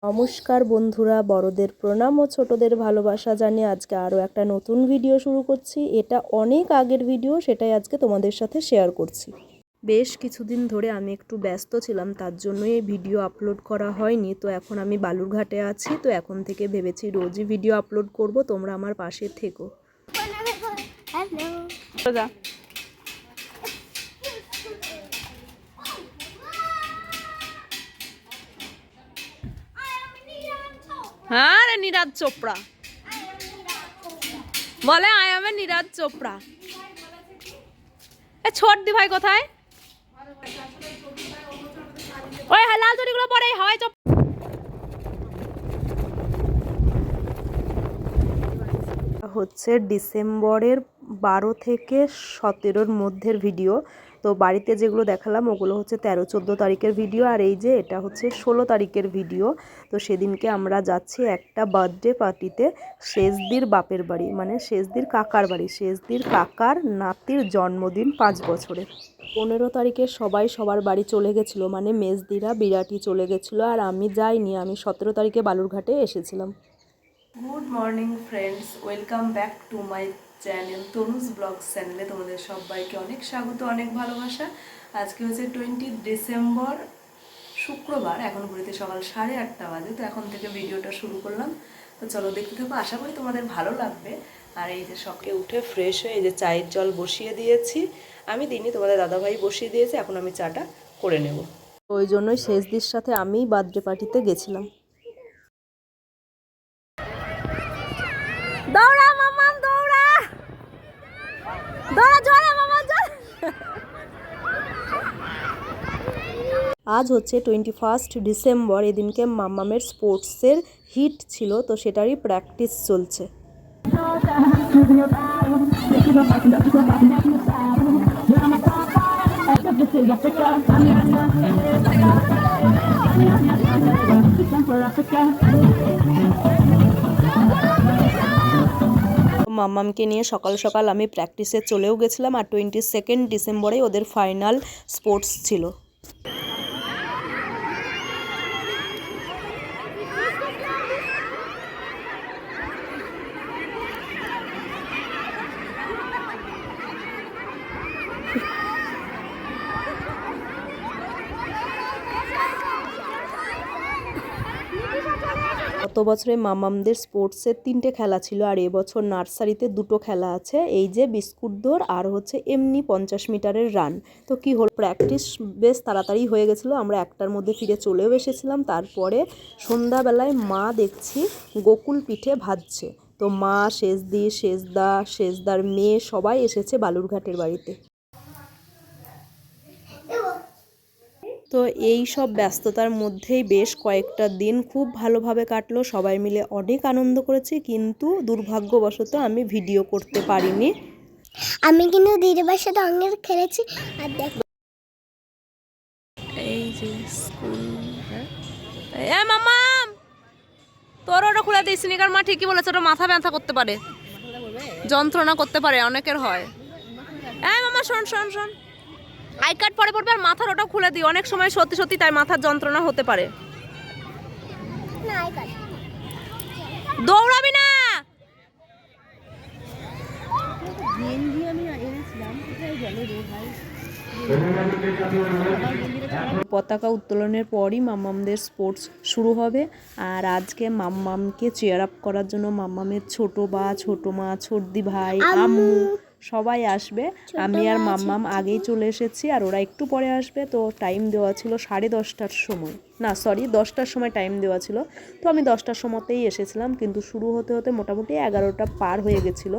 নমস্কার বন্ধুরা, বড়দের প্রণাম ও ছোটদের ভালোবাসা জানিয়ে আজকে আরও একটা নতুন ভিডিও শুরু করছি। এটা অনেক আগের ভিডিও, সেটাই আজকে তোমাদের সাথে শেয়ার করছি। বেশ কিছুদিন ধরে আমি একটু ব্যস্ত ছিলাম, তার জন্যই এই ভিডিও আপলোড করা হয়নি। তো এখন আমি বালুরঘাটে আছি, তো এখন থেকে ভেবেছি রোজই ভিডিও আপলোড করব, তোমরা আমার পাশে থেকো। হ্যাঁ রে, নীরাজ চোপড়া বলে I M A Neeraj Chopra. এ ছোট দি ভাই কোথায়? ওই লাল চটিগুলো পরে হাওয়াই চপ। হচ্ছে ডিসেম্বরের 12 থেকে 17-র মধ্যের ভিডিও। তো বাড়িতে যেগুলো দেখালাম ওগুলো হচ্ছে 13-14 তারিখের ভিডিও, আর এই যে এটা হচ্ছে 16 তারিখের ভিডিও। তো সেদিনকে আমরা যাচ্ছি একটা বার্থডে পার্টিতে শেষদির বাপের বাড়ি, মানে শেষদির কাকার বাড়ি। শেষদির কাকার নাতির জন্মদিন 5 বছরের। 15 তারিখে সবাই সবার বাড়ি চলে গেছিলো, মানে মেজদিরা বিরাটি চলে গেছিলো, আর আমি যাইনি। আমি 17 তারিখে বালুরঘাটে এসেছিলাম। Good morning friends, welcome back to my channel Tanuj blogs চ্যানেলে তোমাদের সবাইকে অনেক স্বাগত, অনেক ভালোবাসা। আজকে হচ্ছে 20 ডিসেম্বর, শুক্রবার। এখন ঘুরিতে সকাল 8:30 বাজে। তো এখন থেকে ভিডিওটা শুরু করলাম। তো চলো দেখতে থাকো, আশা করি তোমাদের ভালো লাগবে। আর এই যে সকালে উঠে ফ্রেশ হয়ে এই যে চায়ের জল বসিয়ে দিয়েছি। আমি দিইনি, তোমাদের দাদাভাই বসিয়ে দিয়েছে। এখন আমি চাটা করে নেব। ওই জন্যই শেষদির সাথে আমি বার্থডে পার্টিতে গেছিলাম। দৌড়া মামাম দৌড়া, দৌড়া জোরে মামা জোরে। আজ হচ্ছে 21 ডিসেম্বর। এদিনকে মামামের স্পোর্টসের হিট ছিল, তো সেটারই প্র্যাকটিস চলছে। মাম্মামকে নিয়ে সকাল সকাল আমি প্র্যাকটিসে চলেও গেছিলাম, আর 22 ডিসেম্বরে ওদের ফাইনাল স্পোর্টস ছিল। গত বছরে মামামদের স্পোর্টসের 3টে খেলা ছিল, আর এবছর নার্সারিতে 2টো খেলা আছে। এই যে বিস্কুট দৌড় আর হচ্ছে এমনি 50 মিটারের রান। তো কি হল, প্র্যাকটিস বেশ তাড়াতাড়ি হয়ে গেছিলো। আমরা 1টার মধ্যে ফিরে চলেও এসেছিলাম। তারপরে সন্ধ্যাবেলায় মা দেখছি গোকুল পিঠে ভাজছে। তো মা, শেষদি, শেষদার মেয়ে সবাই এসেছে বালুরঘাটের বাড়িতে। তো এই সব ব্যস্ততার মধ্যেই বেশ কয়েকটা দিন খুব ভালোভাবে কাটলো, সবাই মিলে অনেক আনন্দ করেছি। কিন্তু দুর্ভাগ্যবশত আমি ভিডিও করতে পারিনি। আমি কিন্তু দিদিবার সাথে অনেক খেলেছি। আর দেখ এই যে স্কুল, হ্যাঁ মামাম তোর ওটা খুলে দিই। স্নিকার মা ঠিকই বলেছে, ওটা মাথা ব্যথা করতে পারে, যন্ত্রণা করতে পারে, অনেকের হয়। হ্যাঁ মামা শোন শোন শোন, আই কার্ড পরে পড়বে, আর মাথার ওটা খুলে দিই। অনেক সময় সত্যি সত্যি তাই মাথার যন্ত্রণা হতে পারে। দৌড়াবি না। পতাকা উত্তোলনের পরই মাম্মামদের স্পোর্টস শুরু হবে। আর আজকে মাম্মামকে চেয়ার আপ করার জন্য মাম্মামের ছোট বা ছোট মা, ছোটদি ভাই, আম্মু সবাই আসবে। আমি আর মাম্মাম আগেই চলে এসেছি, আর ওরা একটু পরে আসবে। তো টাইম দেওয়া ছিল 10:30টার সময়, না সরি 10টার সময় টাইম দেওয়া ছিল। তো আমি 10টার সময়তেই এসেছিলাম, কিন্তু শুরু হতে হতে মোটামুটি 11টা পার হয়ে গেছিলো।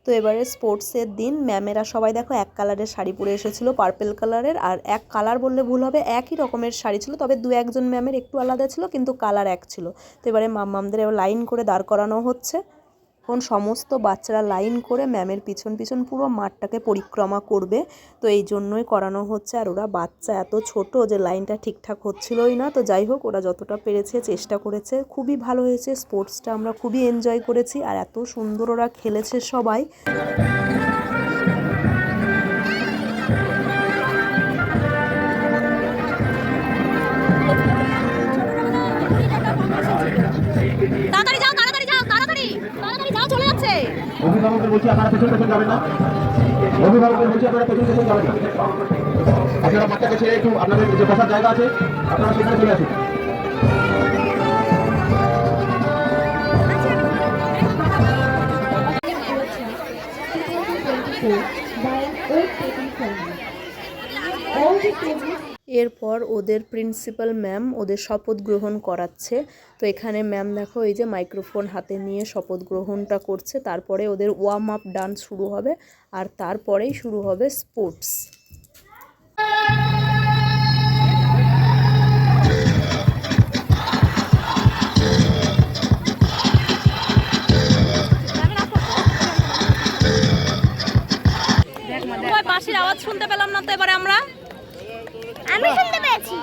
তো এবারে স্পোর্টসের দিন ম্যামেরা সবাই দেখো এক কালারের শাড়ি পরে এসেছিলো, পার্পেল কালারের। আর এক কালার বললে ভুল হবে, একই রকমের শাড়ি ছিল, তবে দু একজন ম্যামের একটু আলাদা ছিল, কিন্তু কালার এক ছিল। তো এবারে মাম্মামদের লাইন করে দাঁড় করানো হচ্ছে। এখন সমস্ত বাচ্চারা লাইন করে ম্যামের পিছন পিছন পুরো মাঠটাকে পরিক্রমা করবে। তো এই জন্যই করানো হচ্ছে। আর ওরা বাচ্চা এত ছোট যে লাইনটা ঠিকঠাক হচ্ছিলই না। তো যাই হোক, ওরা যতটা পেরেছে চেষ্টা করেছে। খুবই ভালো হয়েছে স্পোর্টসটা, আমরা খুবই এনজয় করেছি। আর এত সুন্দর ওরা খেলেছে সবাই। তাড়াতাড়ি যাও, তাড়াতাড়ি যাও, তাড়াতাড়ি তাড়াতাড়ি যাও, চলে যাচ্ছে। অভিভাবকদের বলছি আপনারা পেছন পেছন যাবেন না। অভিভাবকদের বলছি আপনারা পেছন পেছন যাবেন না। আপনারা বাচ্চাকে ছেড়ে একটু আপনাদের যে বসার জায়গা আছে আপনারা সেখানে চলে আসুন। এরপর ওদের প্রিন্সিপাল ম্যাম ওদের শপথ গ্রহণ করাচ্ছে। তো এখানে ম্যাম দেখো এই যে মাইক্রোফোন হাতে নিয়ে শপথ গ্রহণটা করছে। তারপরে ওদের ওয়ার্ম আপ ডান্স শুরু হবে, আর তারপরেই শুরু হবে স্পোর্টস। বাঁশির আওয়াজ শুনতে পেলাম না তো এবারে আমরা। আমি শুনতে পেয়েছি।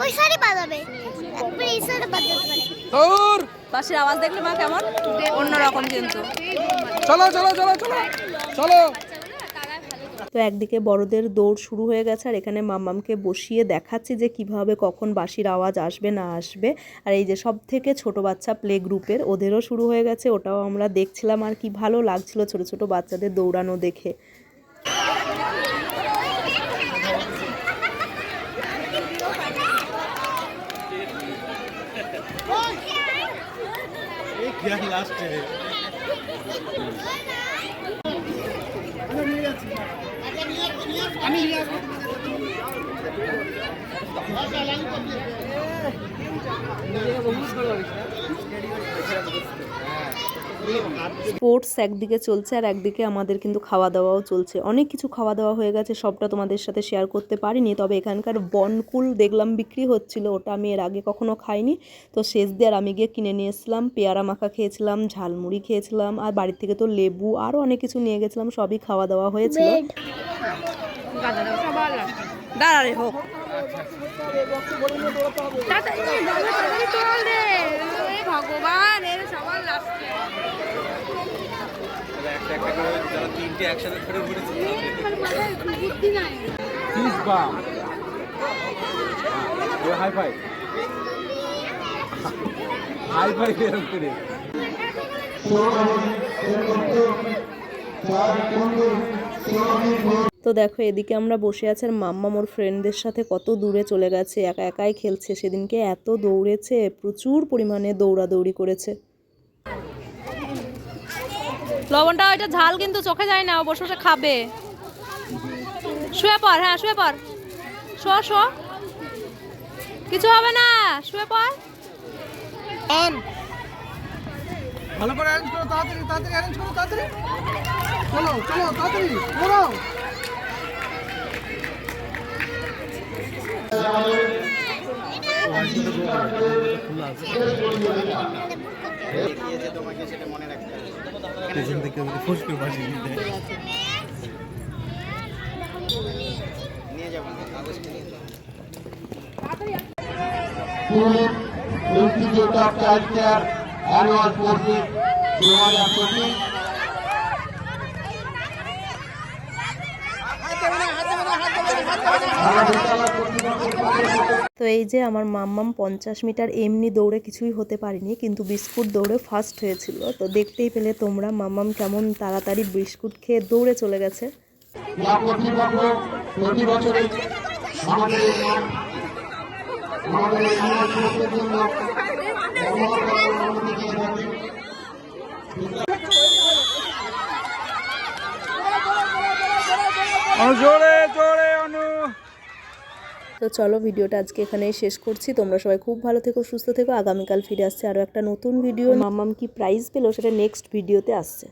ওই সাইডে বাজাবে, একবার এই সাইডে বাজাতে পারে। বাঁশির আওয়াজ দেখলে মা কেমন অন্যরকম, কিন্তু চলো চলো চলো চলো চলো। তো একদিকে বড়দের দৌড় শুরু হয়ে গেছে, আর এখানে মাম্মামকে বসিয়ে দেখাচ্ছি যে কিভাবে কখন বাঁশির আওয়াজ আসবে না আসবে। আর এই যে সব থেকে ছোট বাচ্চা প্লে গ্রুপের, ওদেরও শুরু হয়ে গেছে, ওটাও আমরা দেখছিলাম। আর কি ভালো লাগছিল ছোট ছোট বাচ্চাদের দৌড়ানো দেখে। স্পোর্টস একদিকে চলছে, আর একদিকে আমাদের কিন্তু খাওয়া দাওয়াও চলছে। অনেক কিছু খাওয়া দাওয়া হয়ে গেছে, সবটা তোমাদের সাথে শেয়ার করতে পারিনি। তবে এখানকার বনকুল দেখলাম বিক্রি হচ্ছিল, ওটা আমি এর আগে কখনো খাইনি। তো শেষ দিয়ে আর আমি গিয়ে কিনে নিয়ে এসেছিলাম। পেয়ারা মাখা খেয়েছিলাম, ঝালমুড়ি খেয়েছিলাম, আর বাড়ির থেকে তো লেবু আরও অনেক কিছু নিয়ে গেছিলাম। সবই খাওয়া দাওয়া হয়েছিল। দাঁড়ারে হোক ভগবান, এর সবার লাস্টে তিনটে একসাথে ধরে ঘুরেছি। হাই ফাই হাই ফাই এরকম করে। তো দেখো এদিকে আমরা বসে আছি, আর মাম্মাম ওর ফ্রেন্ডদের সাথে কত দূরে চলে গেছে, একা একাই খেলছে। সেদিনকে এত দৌড়েছে, প্রচুর পরিমাণে দৌড়াদৌড়ি করেছে। লবণটা ওইটা ঝাল কিন্তু চোখে যায় না, ও বসে বসে খাবে। শুয়ে পড়, হ্যাঁ শুয়ে পড়, শো শো, কিছু হবে না, শুয়ে পড়। ভালো করে অ্যারেঞ্জ করো, তাড়াতাড়ি তাড়াতাড়ি অ্যারেঞ্জ করো, তাড়াতাড়ি চলো চলো তাড়াতাড়ি চলো। তোমাকে সেটা মনে রাখতে হবে। পেছন থেকে ফোঁস করে বাঁশি দিতে নিয়ে যাবো কাগজ নিয়ে যাবো। Institute of child care annual sports 2025। তো এই যে আমার মাম্মাম 50 মিটার এমনি দৌড়ে কিছুই হতে পারিনি, কিন্তু বিস্কুট দৌড়ে ফার্স্ট হয়েছিল। তো দেখতেই পেলে তোমরা মাম্মাম কেমন তাড়াতাড়ি বিস্কুট খেয়ে দৌড়ে চলে গেছে। জোরে জোরে অনু তো চলো ভিডিওটা আজকে এখানেই শেষ করছি। তোমরা সবাই খুব ভালো থেকো, সুস্থ থেকো। আগামীকাল ফিরে আসছে আরও একটা নতুন ভিডিও। মাম্মাম কি প্রাইজ পেলো সেটা নেক্সট ভিডিওতে আসছে।